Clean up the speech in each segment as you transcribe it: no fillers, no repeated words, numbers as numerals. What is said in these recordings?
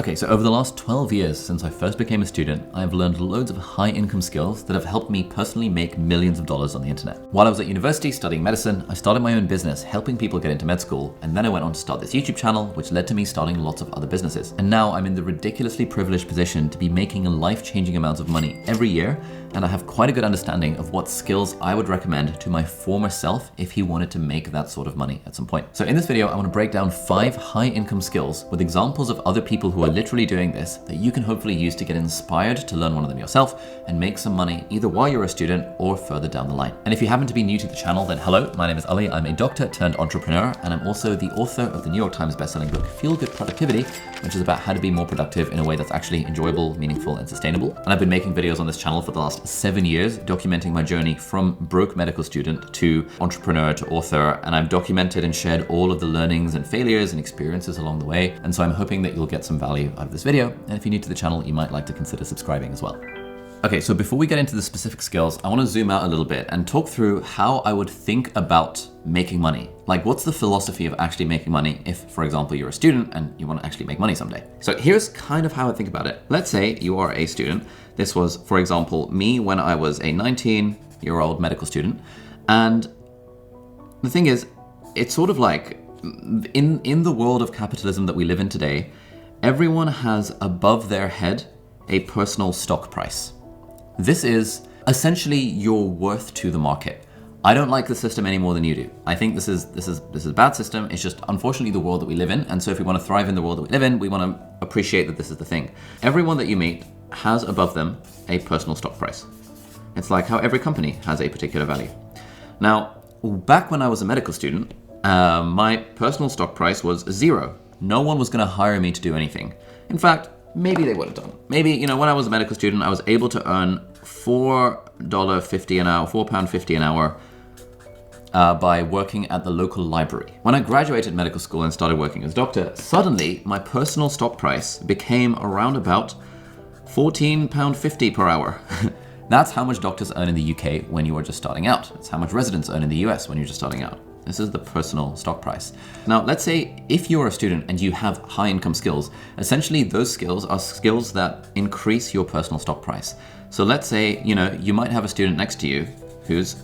Okay, so over the last 12 years since I first became a student, I've learned loads of high income skills that have helped me personally make millions of dollars on the internet. While I was at university studying medicine, I started my own business helping people get into med school, and then I went on to start this YouTube channel, which led to me starting lots of other businesses. And now I'm in the ridiculously privileged position to be making life-changing amounts of money every year, and I have quite a good understanding of what skills I would recommend to my former self if he wanted to make that sort of money at some point. So in this video, I want to break down 5 high income skills with examples of other people who are literally doing this that you can hopefully use to get inspired to learn one of them yourself and make some money either while you're a student or further down the line. And if you happen to be new to the channel, then hello, my name is Ali. I'm a doctor turned entrepreneur, and I'm also the author of the New York Times bestselling book, Feel Good Productivity, which is about how to be more productive in a way that's actually enjoyable, meaningful, and sustainable. And I've been making videos on this channel for the last 7 years, documenting my journey from broke medical student to entrepreneur to author, and I've documented and shared all of the learnings and failures and experiences along the way. And so I'm hoping that you'll get some value out of this video. And if you're new to the channel, you might like to consider subscribing as well. Okay, so before we get into the specific skills, I want to zoom out a little bit and talk through how I would think about making money. Like, what's the philosophy of actually making money if, for example, you're a student and you want to actually make money someday? So here's kind of how I think about it. Let's say you are a student. This was, for example, me when I was a 19-year-old medical student. And the thing is, it's sort of like in the world of capitalism that we live in today, everyone has above their head a personal stock price. This is essentially your worth to the market. I don't like the system any more than you do. I think this is a bad system. It's just unfortunately the world that we live in. And so if we want to thrive in the world that we live in, we want to appreciate that this is the thing. Everyone that you meet has above them a personal stock price. It's like how every company has a particular value. Now, back when I was a medical student, my personal stock price was 0. No one was going to hire me to do anything. In fact, maybe they would have done. Maybe, when I was a medical student, I was able to earn $4.50 an hour, £4.50 an hour by working at the local library. When I graduated medical school and started working as a doctor, suddenly my personal stock price became around about £14.50 per hour. That's how much doctors earn in the UK when you are just starting out. That's how much residents earn in the US when you're just starting out. This is the personal stock price. Now, let's say if you're a student and you have high income skills, essentially those skills are skills that increase your personal stock price. So let's say, you might have a student next to you whose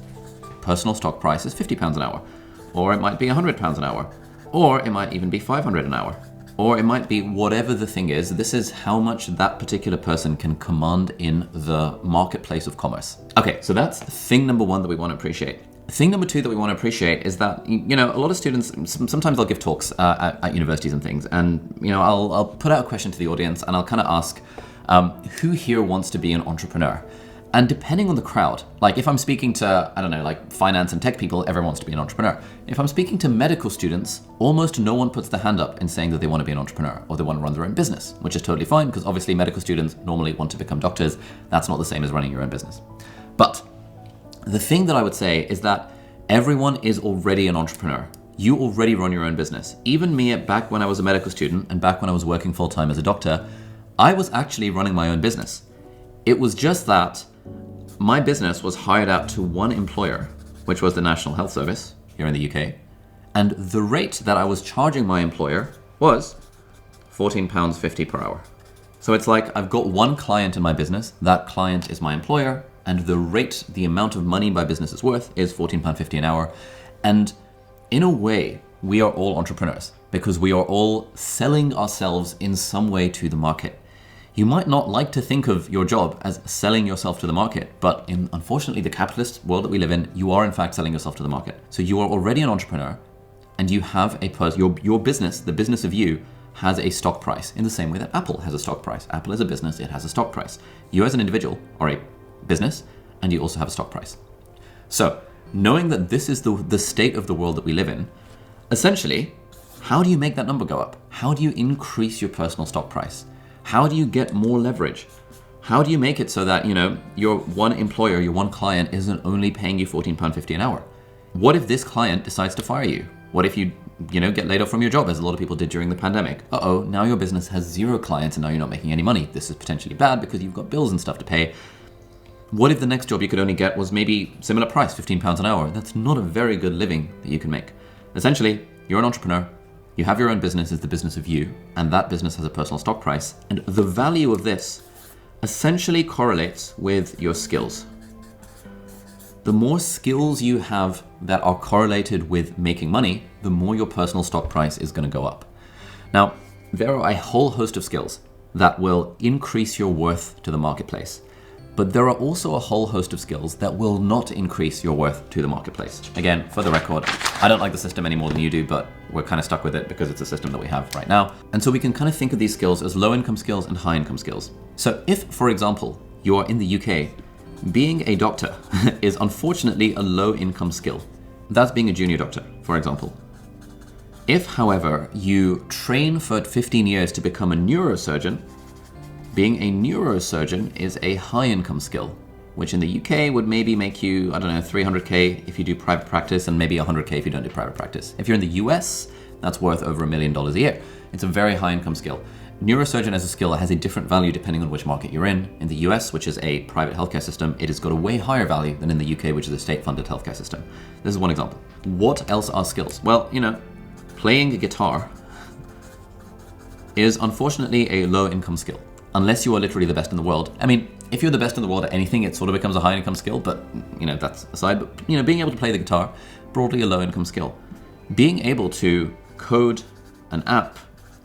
personal stock price is £50 an hour, or it might be £100 an hour, or it might even be $500 an hour, or it might be whatever the thing is. This is how much that particular person can command in the marketplace of commerce. Okay, so that's thing number 1 that we want to appreciate. Thing number 2 that we want to appreciate is that, a lot of students, sometimes I'll give talks at universities and things, and, I'll put out a question to the audience and I'll kind of ask, who here wants to be an entrepreneur? And depending on the crowd, like if I'm speaking to, I don't know, like finance and tech people, everyone wants to be an entrepreneur. If I'm speaking to medical students, almost no one puts their hand up in saying that they want to be an entrepreneur or they want to run their own business, which is totally fine because obviously medical students normally want to become doctors. That's not the same as running your own business. But the thing that I would say is that everyone is already an entrepreneur. You already run your own business. Even me, back when I was a medical student and back when I was working full-time as a doctor, I was actually running my own business. It was just that my business was hired out to one employer, which was the National Health Service here in the UK. And the rate that I was charging my employer was £14.50 per hour. So it's like I've got one client in my business. That client is my employer. And the rate, the amount of money my business is worth is £14.50 an hour. And in a way, we are all entrepreneurs because we are all selling ourselves in some way to the market. You might not like to think of your job as selling yourself to the market, but in, unfortunately, the capitalist world that we live in, you are in fact selling yourself to the market. So you are already an entrepreneur and you have your business, the business of you, has a stock price in the same way that Apple has a stock price. Apple is a business, it has a stock price. You as an individual are a business, and you also have a stock price. So, knowing that this is the state of the world that we live in, essentially, how do you make that number go up? How do you increase your personal stock price? How do you get more leverage? How do you make it so that, your one employer, your one client isn't only paying you £14.50 an hour? What if this client decides to fire you? What if you get laid off from your job, as a lot of people did during the pandemic? Uh-oh, now your business has 0 clients and now you're not making any money. This is potentially bad because you've got bills and stuff to pay. What if the next job you could only get was maybe similar price, £15 an hour? That's not a very good living that you can make. Essentially, you're an entrepreneur. You have your own business, it's the business of you, and that business has a personal stock price. And the value of this essentially correlates with your skills. The more skills you have that are correlated with making money, the more your personal stock price is going to go up. Now, there are a whole host of skills that will increase your worth to the marketplace. But there are also a whole host of skills that will not increase your worth to the marketplace. Again, for the record, I don't like the system any more than you do, but we're kind of stuck with it because it's a system that we have right now. And so we can kind of think of these skills as low income skills and high income skills. So if, for example, you are in the UK, being a doctor is unfortunately a low income skill. That's being a junior doctor, for example. If, however, you train for 15 years to become a neurosurgeon, being a neurosurgeon is a high-income skill, which in the UK would maybe make you, I don't know, 300K if you do private practice and maybe 100K if you don't do private practice. If you're in the US, that's worth over $1 million a year. It's a very high-income skill. Neurosurgeon as a skill has a different value depending on which market you're in. In the US, which is a private healthcare system, it has got a way higher value than in the UK, which is a state-funded healthcare system. This is one example. What else are skills? Well, playing a guitar is unfortunately a low-income skill. Unless you are literally the best in the world. I mean, if you're the best in the world at anything, it sort of becomes a high income skill, but that's aside. But being able to play the guitar, broadly a low income skill. Being able to code an app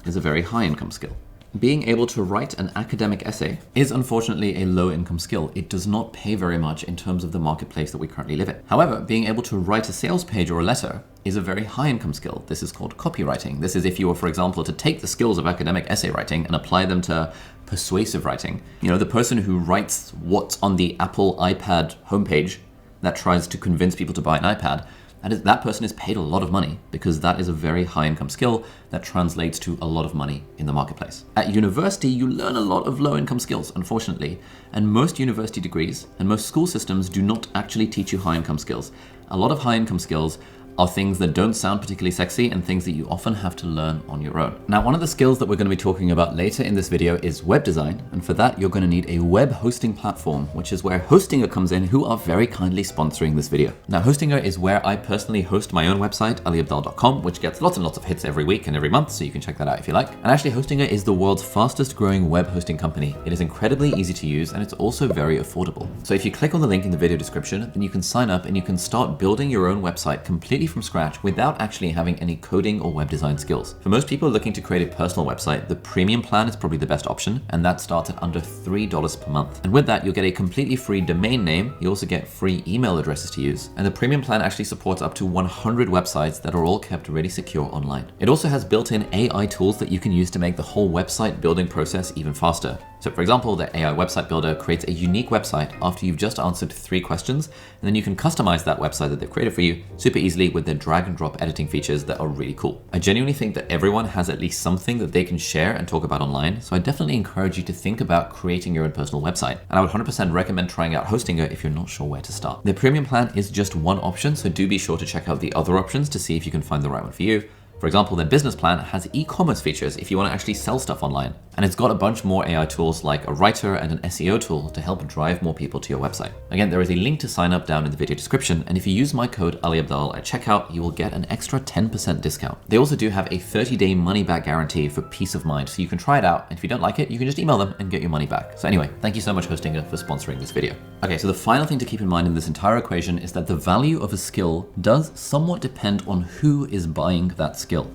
is a very high income skill. Being able to write an academic essay is unfortunately a low income skill. It does not pay very much in terms of the marketplace that we currently live in. However, being able to write a sales page or a letter is a very high income skill. This is called copywriting. This is if you were, for example, to take the skills of academic essay writing and apply them to persuasive writing. The person who writes what's on the Apple iPad homepage that tries to convince people to buy an iPad, that person is paid a lot of money because that is a very high income skill that translates to a lot of money in the marketplace. At university, you learn a lot of low income skills, unfortunately, and most university degrees and most school systems do not actually teach you high income skills. A lot of high income skills are things that don't sound particularly sexy and things that you often have to learn on your own. Now, one of the skills that we're going to be talking about later in this video is web design. And for that, you're going to need a web hosting platform, which is where Hostinger comes in, who are very kindly sponsoring this video. Now, Hostinger is where I personally host my own website, aliabdaal.com, which gets lots and lots of hits every week and every month, so you can check that out if you like. And actually, Hostinger is the world's fastest growing web hosting company. It is incredibly easy to use, and it's also very affordable. So if you click on the link in the video description, then you can sign up and you can start building your own website completely from scratch without actually having any coding or web design skills. For most people looking to create a personal website, the premium plan is probably the best option, and that starts at under $3 per month. And with that, you'll get a completely free domain name. You also get free email addresses to use. And the premium plan actually supports up to 100 websites that are all kept really secure online. It also has built-in AI tools that you can use to make the whole website building process even faster. So for example, the AI website builder creates a unique website after you've just answered 3 questions, and then you can customize that website that they've created for you super easily with their drag and drop editing features that are really cool. I genuinely think that everyone has at least something that they can share and talk about online, so I definitely encourage you to think about creating your own personal website. And I would 100% recommend trying out Hostinger if you're not sure where to start. The premium plan is just one option, so do be sure to check out the other options to see if you can find the right one for you. For example, their business plan has e-commerce features if you want to actually sell stuff online. And it's got a bunch more AI tools like a writer and an SEO tool to help drive more people to your website. Again, there is a link to sign up down in the video description, and if you use my code aliabdaal at checkout, you will get an extra 10% discount. They also do have a 30-day money-back guarantee for peace of mind, so you can try it out, and if you don't like it, you can just email them and get your money back. So anyway, thank you so much, Hostinger, for sponsoring this video. Okay, so the final thing to keep in mind in this entire equation is that the value of a skill does somewhat depend on who is buying that skill.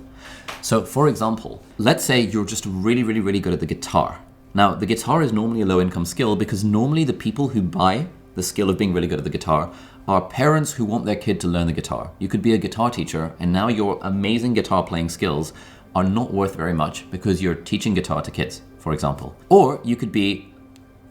So for example, let's say you're just really good at the guitar. Now, the guitar is normally a low income skill because normally the people who buy the skill of being really good at the guitar are parents who want their kid to learn the guitar. You could be a guitar teacher and now your amazing guitar playing skills are not worth very much because you're teaching guitar to kids, for example. Or you could be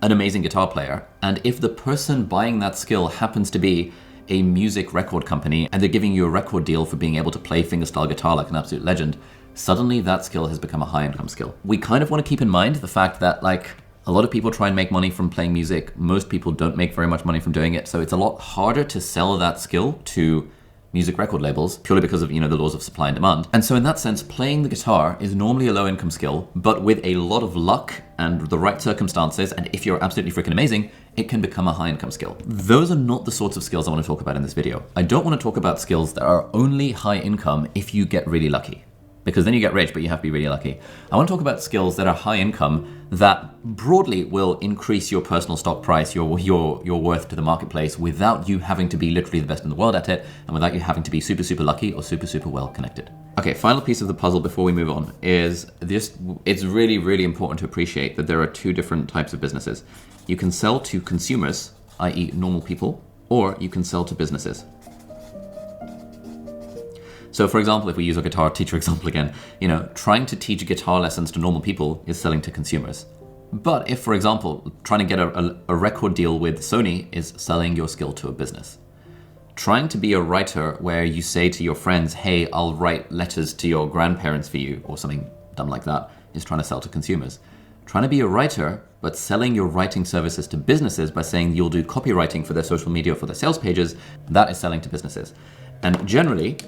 an amazing guitar player, and if the person buying that skill happens to be a music record company and they're giving you a record deal for being able to play fingerstyle guitar like an absolute legend, suddenly that skill has become a high income skill. We kind of want to keep in mind the fact that a lot of people try and make money from playing music. Most people don't make very much money from doing it. So it's a lot harder to sell that skill to music record labels purely because of, the laws of supply and demand. And so in that sense, playing the guitar is normally a low income skill, but with a lot of luck and the right circumstances, and if you're absolutely freaking amazing, it can become a high income skill. Those are not the sorts of skills I want to talk about in this video. I don't want to talk about skills that are only high income if you get really lucky. because then you get rich, but you have to be really lucky. I want to talk about skills that are high income that broadly will increase your personal stock price, your worth to the marketplace without you having to be literally the best in the world at it and without you having to be super, super lucky or super, super well connected. Okay, final piece of the puzzle before we move on is this. It's really, really important to appreciate that there are two different types of businesses. You can sell to consumers, i.e. normal people, or you can sell to businesses. So for example, if we use a guitar teacher example again, trying to teach guitar lessons to normal people is selling to consumers. But if, for example, trying to get a record deal with Sony is selling your skill to a business. Trying to be a writer where you say to your friends, hey, I'll write letters to your grandparents for you, or something dumb like that, is trying to sell to consumers. Trying to be a writer, but selling your writing services to businesses by saying you'll do copywriting for their social media or for their sales pages, that is selling to businesses. And generally,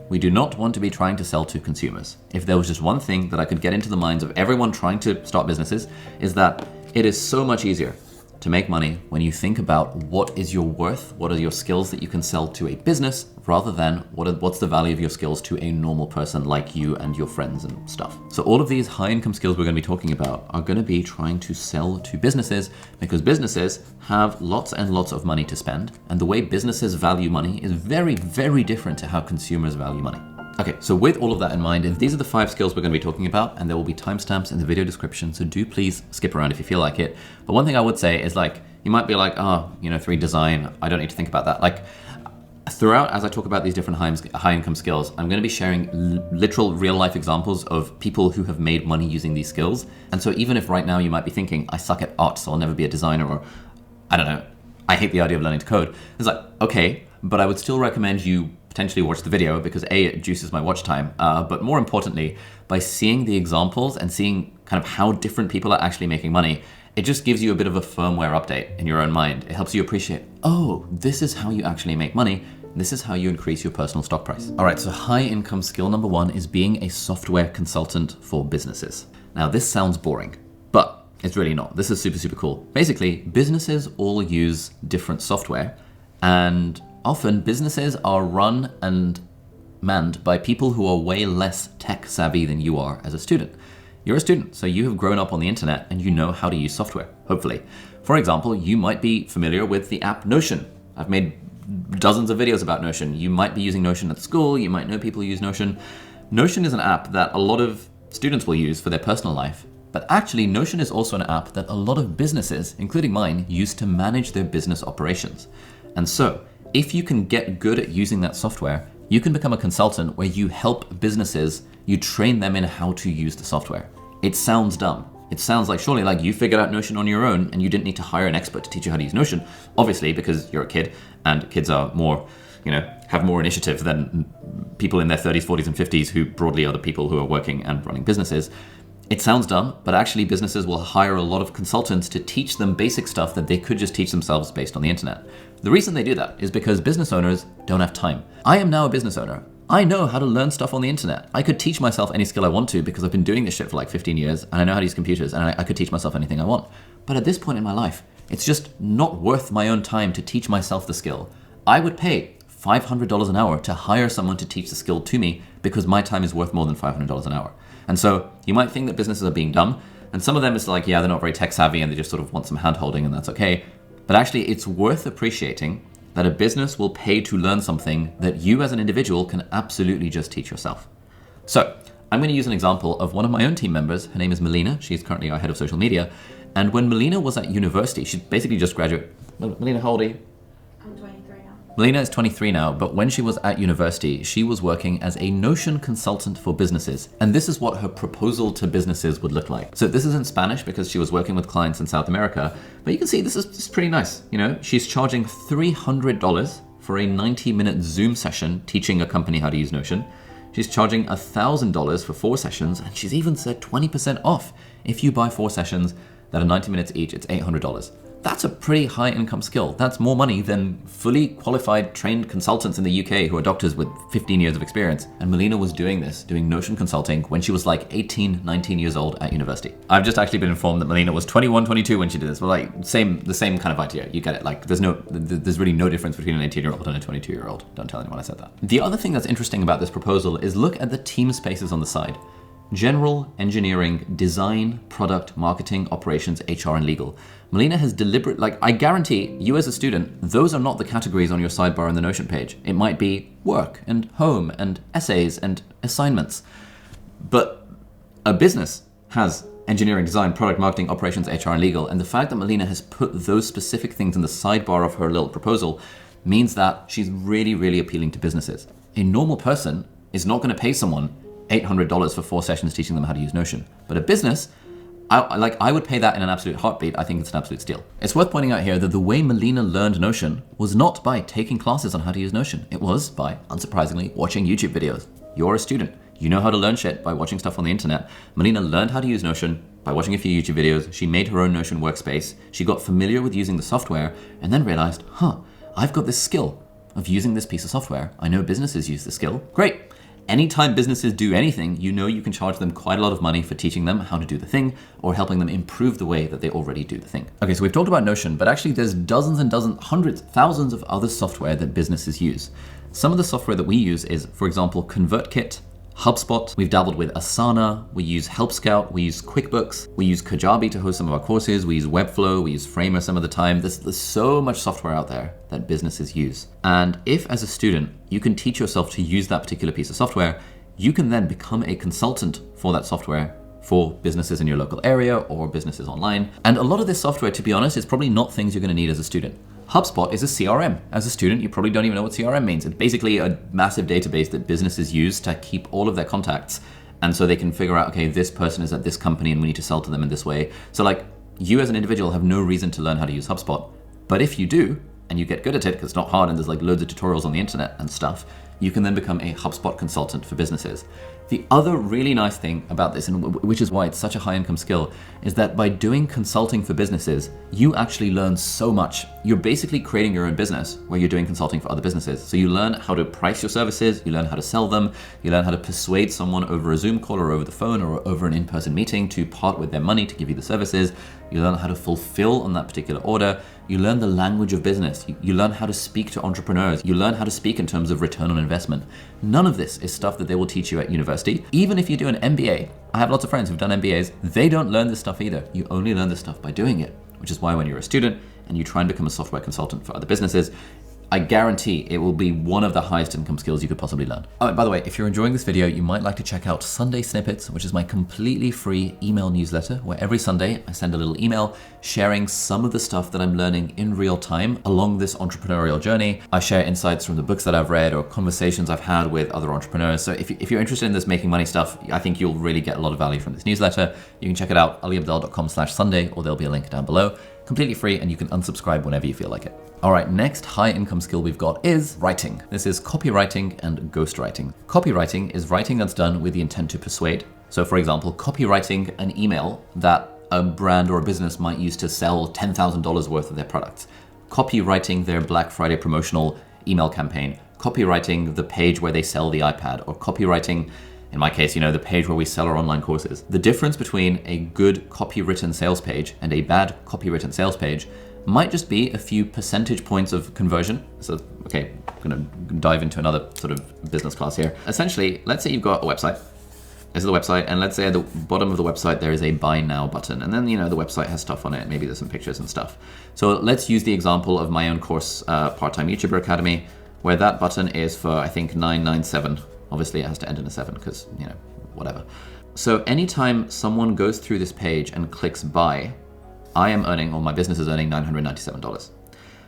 we do not want to be trying to sell to consumers. If there was just one thing that I could get into the minds of everyone trying to start businesses, is that it is so much easier to make money when you think about what is your worth, what are your skills that you can sell to a business, rather than what's the value of your skills to a normal person like you and your friends and stuff. So all of these high income skills we're going to be talking about are going to be trying to sell to businesses, because businesses have lots and lots of money to spend, and the way businesses value money is very, very different to how consumers value money. Okay, so with all of that in mind, these are the 5 skills we're going to be talking about, and there will be timestamps in the video description, so do please skip around if you feel like it. But one thing I would say is, you might be like, 3 design, I don't need to think about that. Throughout, as I talk about these different high income skills, I'm going to be sharing literal real life examples of people who have made money using these skills. And so even if right now you might be thinking, I suck at art, so I'll never be a designer, or I don't know, I hate the idea of learning to code. It's okay, but I would still recommend you potentially watch the video because A, it juices my watch time, but more importantly, by seeing the examples and seeing kind of how different people are actually making money, it just gives you a bit of a firmware update in your own mind. It helps you appreciate, oh, this is how you actually make money. This is how you increase your personal stock price. All right, so high income skill number 1 is being a software consultant for businesses. Now this sounds boring, but it's really not. This is super, super cool. Basically, businesses all use different software, and often businesses are run and manned by people who are way less tech savvy than you are as a student. You're a student, so you have grown up on the internet and you know how to use software, hopefully. For example, you might be familiar with the app Notion. I've made dozens of videos about Notion. You might be using Notion at school, you might know people who use Notion. Notion is an app that a lot of students will use for their personal life, but actually Notion is also an app that a lot of businesses, including mine, use to manage their business operations. And so, if you can get good at using that software, you can become a consultant where you help businesses, you train them in how to use the software. It sounds dumb. It sounds like surely you figured out Notion on your own and you didn't need to hire an expert to teach you how to use Notion. Obviously, because you're a kid and kids are more, have more initiative than people in their 30s, 40s, and 50s who broadly are the people who are working and running businesses. It sounds dumb, but actually businesses will hire a lot of consultants to teach them basic stuff that they could just teach themselves based on the internet. The reason they do that is because business owners don't have time. I am now a business owner. I know how to learn stuff on the internet. I could teach myself any skill I want to because I've been doing this shit for 15 years and I know how to use computers, and I could teach myself anything I want. But at this point in my life, it's just not worth my own time to teach myself the skill. I would pay $500 an hour to hire someone to teach the skill to me because my time is worth more than $500 an hour. And so you might think that businesses are being dumb, and some of them is they're not very tech savvy and they just sort of want some hand holding, and that's okay. But actually it's worth appreciating that a business will pay to learn something that you as an individual can absolutely just teach yourself. So I'm going to use an example of one of my own team members. Her name is Melina. She's currently our head of social media. And when Melina was at university, she basically just graduated. Melina, how old are you? I'm 23 now. Melina is 23 now, but when she was at university, she was working as a Notion consultant for businesses. And this is what her proposal to businesses would look like. So this is in Spanish because she was working with clients in South America. But you can see this is pretty nice. She's charging $300 for a 90-minute Zoom session teaching a company how to use Notion. She's charging $1,000 for 4 sessions, and she's even said 20% off. If you buy 4 sessions that are 90 minutes each, it's $800. That's a pretty high income skill. That's more money than fully qualified trained consultants in the UK who are doctors with 15 years of experience. And Melina was doing Notion consulting when she was like 18, 19 years old at university. I've just actually been informed that Melina was 21, 22 when she did this. Well, like the same kind of idea. You get it. Like there's really no difference between an 18-year-old and a 22-year-old. Don't tell anyone I said that. The other thing that's interesting about this proposal is look at the team spaces on the side. General, engineering, design, product, marketing, operations, HR, and legal. Melina has I guarantee you as a student, those are not the categories on your sidebar on the Notion page. It might be work and home and essays and assignments. But a business has engineering, design, product, marketing, operations, HR, and legal. And the fact that Melina has put those specific things in the sidebar of her little proposal means that she's really, really appealing to businesses. A normal person is not going to pay someone $800 for 4 sessions teaching them how to use Notion. But a business, I would pay that in an absolute heartbeat. I think it's an absolute steal. It's worth pointing out here that the way Melina learned Notion was not by taking classes on how to use Notion. It was by, unsurprisingly, watching YouTube videos. You're a student. You know how to learn shit by watching stuff on the internet. Melina learned how to use Notion by watching a few YouTube videos. She made her own Notion workspace. She got familiar with using the software and then realized, I've got this skill of using this piece of software. I know businesses use this skill. Great. Anytime businesses do anything, you know you can charge them quite a lot of money for teaching them how to do the thing or helping them improve the way that they already do the thing. Okay, so we've talked about Notion, but actually there's dozens and dozens, hundreds, thousands of other software that businesses use. Some of the software that we use is, for example, ConvertKit, HubSpot, we've dabbled with Asana, we use Help Scout, we use QuickBooks, we use Kajabi to host some of our courses, we use Webflow, we use Framer some of the time. There's so much software out there that businesses use. And if as a student, you can teach yourself to use that particular piece of software, you can then become a consultant for that software for businesses in your local area or businesses online. And a lot of this software, to be honest, is probably not things you're going to need as a student. HubSpot is a CRM. As a student, you probably don't even know what CRM means. It's basically a massive database that businesses use to keep all of their contacts. And so they can figure out, okay, this person is at this company and we need to sell to them in this way. So like you as an individual have no reason to learn how to use HubSpot. But if you do, and you get good at it, because it's not hard and there's like loads of tutorials on the internet and stuff, you can then become a HubSpot consultant for businesses. The other really nice thing about this, and which is why it's such a high income skill, is that by doing consulting for businesses, you actually learn so much. You're basically creating your own business where you're doing consulting for other businesses. So you learn how to price your services, you learn how to sell them, you learn how to persuade someone over a Zoom call or over the phone or over an in-person meeting to part with their money to give you the services. You learn how to fulfill on that particular order. You learn the language of business. You learn how to speak to entrepreneurs. You learn how to speak in terms of return on investment. None of this is stuff that they will teach you at university. Even if you do an MBA, I have lots of friends who've done MBAs, they don't learn this stuff either. You only learn this stuff by doing it, which is why when you're a student and you try and become a software consultant for other businesses, I guarantee it will be one of the highest income skills you could possibly learn. Oh, and by the way, if you're enjoying this video, you might like to check out Sunday Snippets, which is my completely free email newsletter, where every Sunday I send a little email sharing some of the stuff that I'm learning in real time along this entrepreneurial journey. I share insights from the books that I've read or conversations I've had with other entrepreneurs. So if you're interested in this making money stuff, I think you'll really get a lot of value from this newsletter. You can check it out, aliabdaal.com/Sunday, or there'll be a link down below. Completely free, and you can unsubscribe whenever you feel like it. All right, next high income skill we've got is writing. This is copywriting and ghostwriting. Copywriting is writing that's done with the intent to persuade. So for example, copywriting an email that a brand or a business might use to sell $10,000 worth of their products. Copywriting their Black Friday promotional email campaign. Copywriting the page where they sell the iPad, or copywriting, in my case, the page where we sell our online courses. The difference between a good copywritten sales page and a bad copywritten sales page might just be a few percentage points of conversion. So, okay, I'm gonna dive into another sort of business class here. Essentially, let's say you've got a website. This is the website, and let's say at the bottom of the website there is a buy now button, and then the website has stuff on it. Maybe there's some pictures and stuff. So let's use the example of my own course, Part-Time YouTuber Academy, where that button is for, I think, $997. Obviously, it has to end in a 7 because, whatever. So anytime someone goes through this page and clicks buy, I am earning, or my business is earning, $997.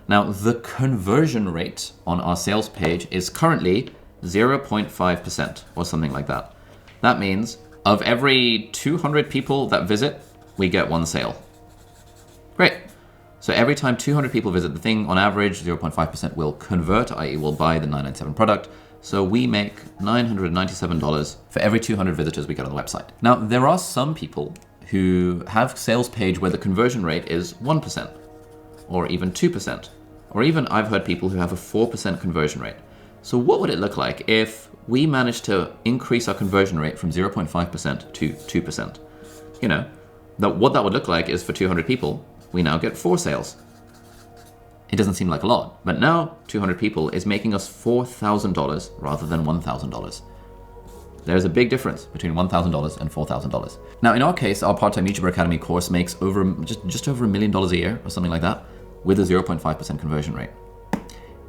Now, the conversion rate on our sales page is currently 0.5% or something like that. That means of every 200 people that visit, we get 1 sale. Great. So every time 200 people visit the thing, on average, 0.5% will convert, i.e. will buy the 997 product. So we make $997 for every 200 visitors we get on the website. Now, there are some people who have sales page where the conversion rate is 1%. or even 2%, or even I've heard people who have a 4% conversion rate. So what would it look like if we managed to increase our conversion rate from 0.5% to 2%? You know, what that would look like is for 200 people, we now get 4 sales. It doesn't seem like a lot, but now 200 people is making us $4,000 rather than $1,000. There's a big difference between $1,000 and $4,000. Now, in our case, our part-time YouTuber Academy course makes just over $1 million a year or something like that with a 0.5% conversion rate.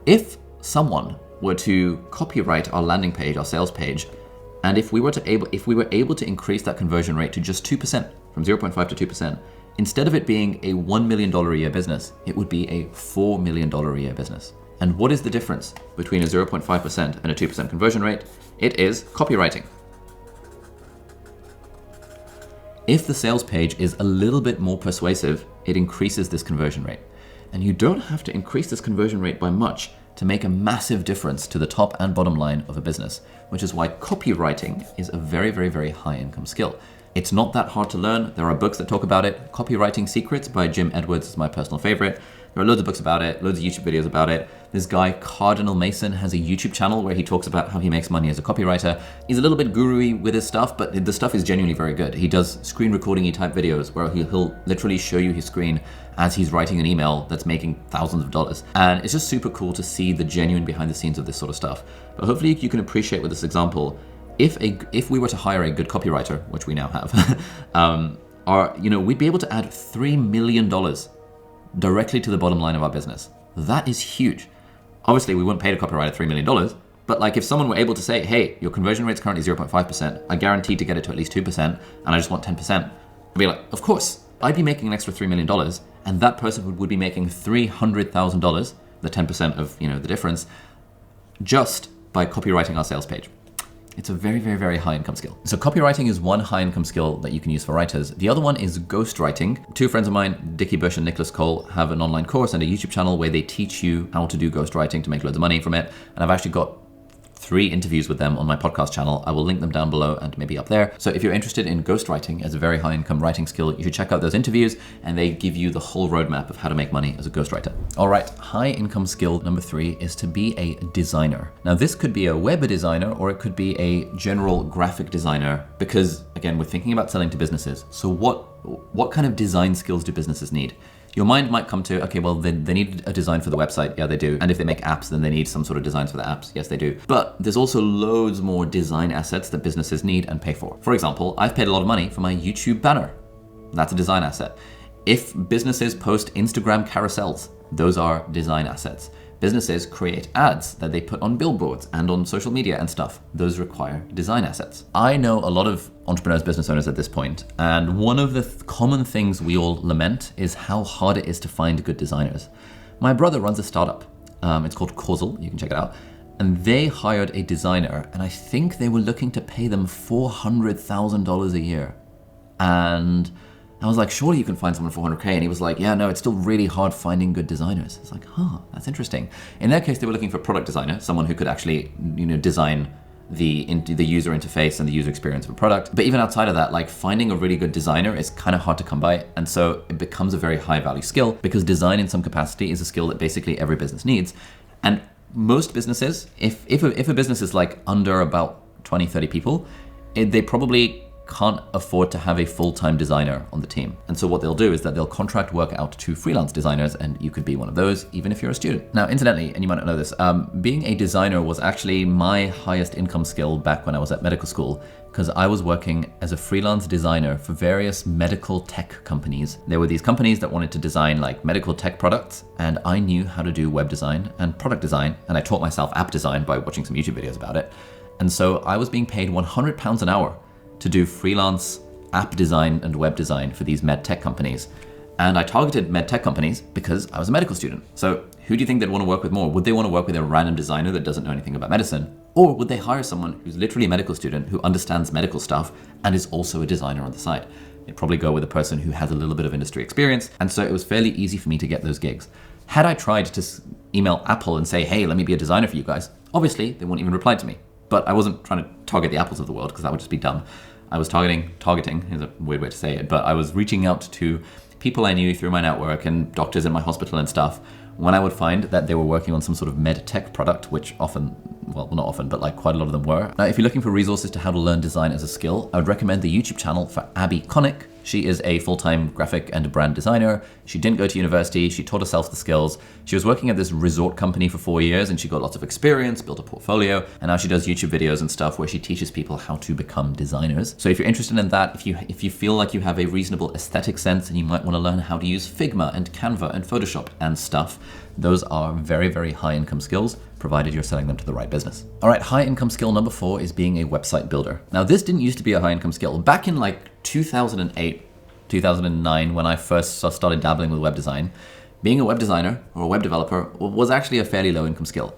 If someone were to copyright our landing page, our sales page, and if we were able to increase that conversion rate to just 2%, from 0.5 to 2%, instead of it being a $1 million a year business, it would be a $4 million a year business. And what is the difference between a 0.5% and a 2% conversion rate? It is copywriting. If the sales page is a little bit more persuasive, it increases this conversion rate. And you don't have to increase this conversion rate by much to make a massive difference to the top and bottom line of a business, which is why copywriting is a very, very, very high income skill. It's not that hard to learn. There are books that talk about it. Copywriting Secrets by Jim Edwards is my personal favorite. There are loads of books about it, loads of YouTube videos about it. This guy, Cardinal Mason, has a YouTube channel where he talks about how he makes money as a copywriter. He's a little bit guru-y with his stuff, but the stuff is genuinely very good. He does screen recording-y type videos where he'll literally show you his screen as he's writing an email that's making thousands of dollars. And it's just super cool to see the genuine behind the scenes of this sort of stuff. But hopefully you can appreciate with this example, if we were to hire a good copywriter, which we now have, we'd be able to add $3 million directly to the bottom line of our business. That is huge. Obviously, we wouldn't pay a copywriter $3 million, but like if someone were able to say, hey, your conversion rate's currently 0.5%, I guarantee to get it to at least 2%, and I just want 10%, I'd be like, of course, I'd be making an extra $3 million, and that person would be making $300,000, the 10% of the difference, just by copywriting our sales page. It's a very, very, very high income skill. So copywriting is one high income skill that you can use for writers. The other one is ghostwriting. Two friends of mine, Dickie Bush and Nicholas Cole, have an online course and a YouTube channel where they teach you how to do ghostwriting to make loads of money from it. And I've actually got 3 interviews with them on my podcast channel. I will link them down below and maybe up there. So if you're interested in ghostwriting as a very high income writing skill, you should check out those interviews, and they give you the whole roadmap of how to make money as a ghostwriter. All right, high income skill number 3 is to be a designer. Now this could be a web designer or it could be a general graphic designer, because again, we're thinking about selling to businesses. So what kind of design skills do businesses need? Your mind might come to, okay, well, they need a design for the website. Yeah, they do. And if they make apps, then they need some sort of designs for the apps. Yes, they do. But there's also loads more design assets that businesses need and pay for. For example, I've paid a lot of money for my YouTube banner. That's a design asset. If businesses post Instagram carousels, those are design assets. Businesses create ads that they put on billboards and on social media and stuff. Those require design assets. I know a lot of entrepreneurs, business owners at this point, and one of the common things we all lament is how hard it is to find good designers. My brother runs a startup. It's called Causal. You can check it out. And they hired a designer, and I think they were looking to pay them $400,000 a year. And I was like, surely you can find someone $400K. And he was like, yeah, no, it's still really hard finding good designers. It's like, that's interesting. In their case, they were looking for a product designer, someone who could actually, design the user interface and the user experience of a product. But even outside of that, like finding a really good designer is kind of hard to come by. And so it becomes a very high value skill, because design in some capacity is a skill that basically every business needs. And most businesses, if a business is like under about 20, 30 people, they probably can't afford to have a full-time designer on the team. And so what they'll do is that they'll contract work out to freelance designers, and you could be one of those even if you're a student. Now, incidentally, and you might not know this, being a designer was actually my highest income skill back when I was at medical school, because I was working as a freelance designer for various medical tech companies. There were these companies that wanted to design like medical tech products, and I knew how to do web design and product design, and I taught myself app design by watching some YouTube videos about it. And so I was being paid £100 an hour to do freelance app design and web design for these med tech companies. And I targeted med tech companies because I was a medical student. So who do you think they'd want to work with more? Would they want to work with a random designer that doesn't know anything about medicine? Or would they hire someone who's literally a medical student who understands medical stuff and is also a designer on the side? They'd probably go with a person who has a little bit of industry experience. And so it was fairly easy for me to get those gigs. Had I tried to email Apple and say, hey, let me be a designer for you guys, obviously they wouldn't even reply to me. But I wasn't trying to target the Apples of the world, because that would just be dumb. I was targeting is a weird way to say it, but I was reaching out to people I knew through my network and doctors in my hospital and stuff, when I would find that they were working on some sort of med tech product, which often, well, not often, but like quite a lot of them were. Now, if you're looking for resources to how to learn design as a skill, I would recommend the YouTube channel for Abby Connick. She is a full-time graphic and brand designer. She didn't go to university. She taught herself the skills. She was working at this resort company for 4 years and she got lots of experience, built a portfolio, and now she does YouTube videos and stuff where she teaches people how to become designers. So if you're interested in that, if you feel like you have a reasonable aesthetic sense and you might want to learn how to use Figma and Canva and Photoshop and stuff, those are very, very high income skills, provided you're selling them to the right business. All right, high income skill number 4 is being a website builder. Now, this didn't used to be a high income skill. Back in like 2008, 2009, when I first started dabbling with web design, being a web designer or a web developer was actually a fairly low income skill.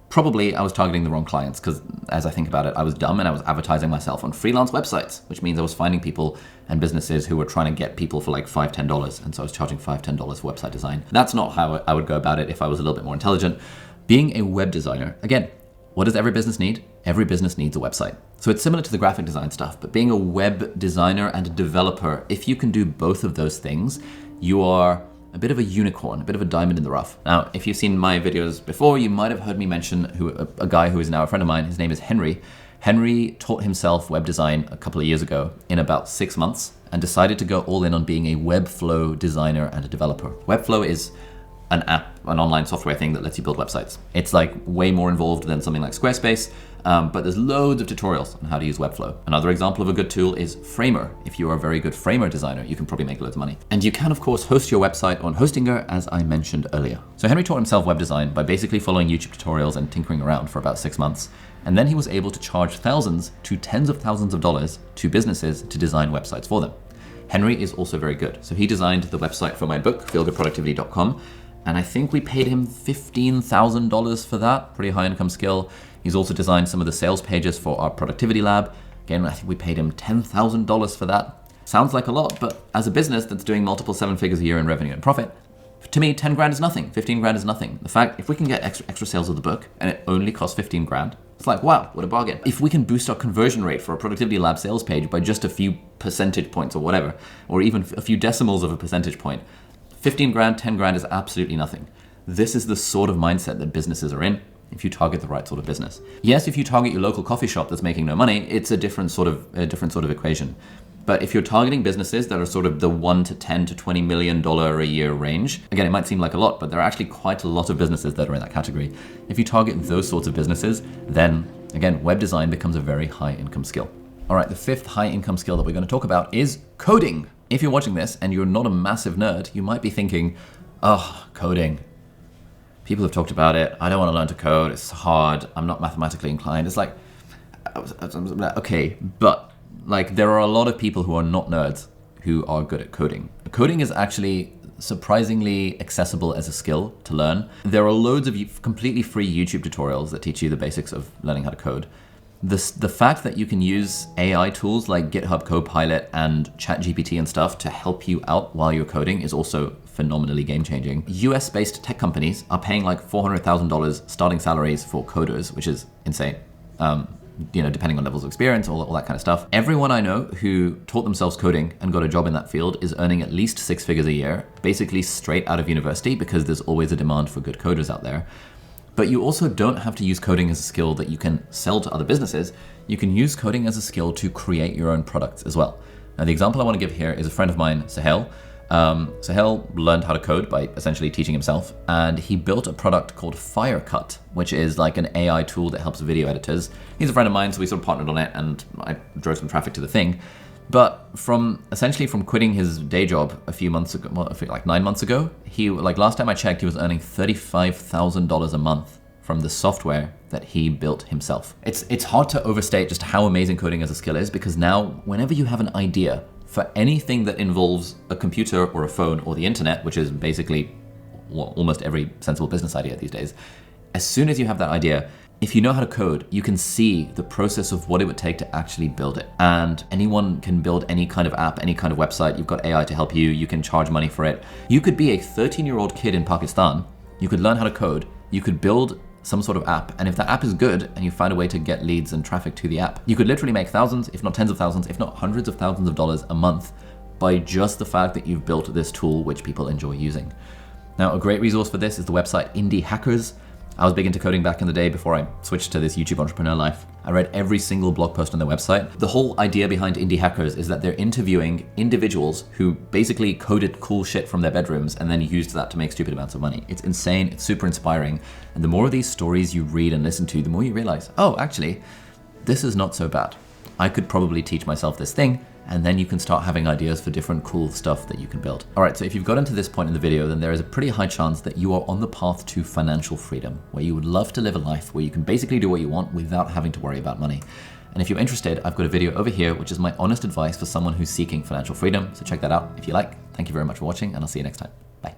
Probably I was targeting the wrong clients because as I think about it, I was dumb and I was advertising myself on freelance websites, which means I was finding people and businesses who were trying to get people for like $5, $10. And so I was charging $5, $10 for website design. That's not how I would go about it if I was a little bit more intelligent. Being a web designer, again, what does every business need? Every business needs a website. So it's similar to the graphic design stuff, but being a web designer and a developer, if you can do both of those things, you are a bit of a unicorn, a bit of a diamond in the rough. Now, if you've seen my videos before, you might have heard me mention a guy who is now a friend of mine. His name is Henry. Henry taught himself web design a couple of years ago in about 6 months and decided to go all in on being a Webflow designer and a developer. Webflow is an app, an online software thing that lets you build websites. It's like way more involved than something like Squarespace, but there's loads of tutorials on how to use Webflow. Another example of a good tool is Framer. If you are a very good Framer designer, you can probably make loads of money. And you can, of course, host your website on Hostinger, as I mentioned earlier. So Henry taught himself web design by basically following YouTube tutorials and tinkering around for about 6 months. And then he was able to charge thousands to tens of thousands of dollars to businesses to design websites for them. Henry is also very good. So he designed the website for my book, feelgoodproductivity.com. And I think we paid him $15,000 for that, pretty high income skill. He's also designed some of the sales pages for our productivity lab. Again, I think we paid him $10,000 for that. Sounds like a lot, but as a business that's doing multiple 7 figures a year in revenue and profit, to me, 10 grand is nothing, 15 grand is nothing. The fact, if we can get extra sales of the book and it only costs 15 grand, it's like, wow, what a bargain. If we can boost our conversion rate for a productivity lab sales page by just a few percentage points or whatever, or even a few decimals of a percentage point, 15 grand, 10 grand is absolutely nothing. This is the sort of mindset that businesses are in if you target the right sort of business. Yes, if you target your local coffee shop that's making no money, it's a different sort of equation. But if you're targeting businesses that are sort of the $1 to $10 to $20 million a year range, again, it might seem like a lot, but there are actually quite a lot of businesses that are in that category. If you target those sorts of businesses, then again, web design becomes a very high income skill. All right, the 5th high income skill that we're going to talk about is coding. If you're watching this and you're not a massive nerd, you might be thinking, oh, coding. People have talked about it. I don't want to learn to code. It's hard. I'm not mathematically inclined. It's like, okay, but like there are a lot of people who are not nerds who are good at coding. Coding is actually surprisingly accessible as a skill to learn. There are loads of completely free YouTube tutorials that teach you the basics of learning how to code. The fact that you can use AI tools like GitHub Copilot and ChatGPT and stuff to help you out while you're coding is also phenomenally game-changing. US-based tech companies are paying like $400,000 starting salaries for coders, which is insane. Depending on levels of experience, all that kind of stuff. Everyone I know who taught themselves coding and got a job in that field is earning at least 6 figures a year, basically straight out of university, because there's always a demand for good coders out there. But you also don't have to use coding as a skill that you can sell to other businesses. You can use coding as a skill to create your own products as well. Now, the example I want to give here is a friend of mine, Sahel. Sahel learned how to code by essentially teaching himself, and he built a product called Firecut, which is like an AI tool that helps video editors. He's a friend of mine, so we sort of partnered on it, and I drove some traffic to the thing. But from quitting his day job a few months ago, well, I think like 9 months ago, last time I checked, he was earning $35,000 a month from the software that he built himself. It's hard to overstate just how amazing coding as a skill is, because now whenever you have an idea for anything that involves a computer or a phone or the internet, which is basically almost every sensible business idea these days, as soon as you have that idea, if you know how to code, you can see the process of what it would take to actually build it. And anyone can build any kind of app, any kind of website. You've got AI to help you. You can charge money for it. You could be a 13-year-old kid in Pakistan. You could learn how to code. You could build some sort of app. And if that app is good and you find a way to get leads and traffic to the app, you could literally make thousands, if not tens of thousands, if not hundreds of thousands of dollars a month by just the fact that you've built this tool which people enjoy using. Now, a great resource for this is the website Indie Hackers. I was big into coding back in the day before I switched to this YouTube entrepreneur life. I read every single blog post on their website. The whole idea behind Indie Hackers is that they're interviewing individuals who basically coded cool shit from their bedrooms and then used that to make stupid amounts of money. It's insane, it's super inspiring. And the more of these stories you read and listen to, the more you realize, oh, actually, this is not so bad. I could probably teach myself this thing, and then you can start having ideas for different cool stuff that you can build. All right, so if you've gotten to this point in the video, then there is a pretty high chance that you are on the path to financial freedom, where you would love to live a life where you can basically do what you want without having to worry about money. And if you're interested, I've got a video over here, which is my honest advice for someone who's seeking financial freedom. So check that out if you like. Thank you very much for watching, and I'll see you next time. Bye.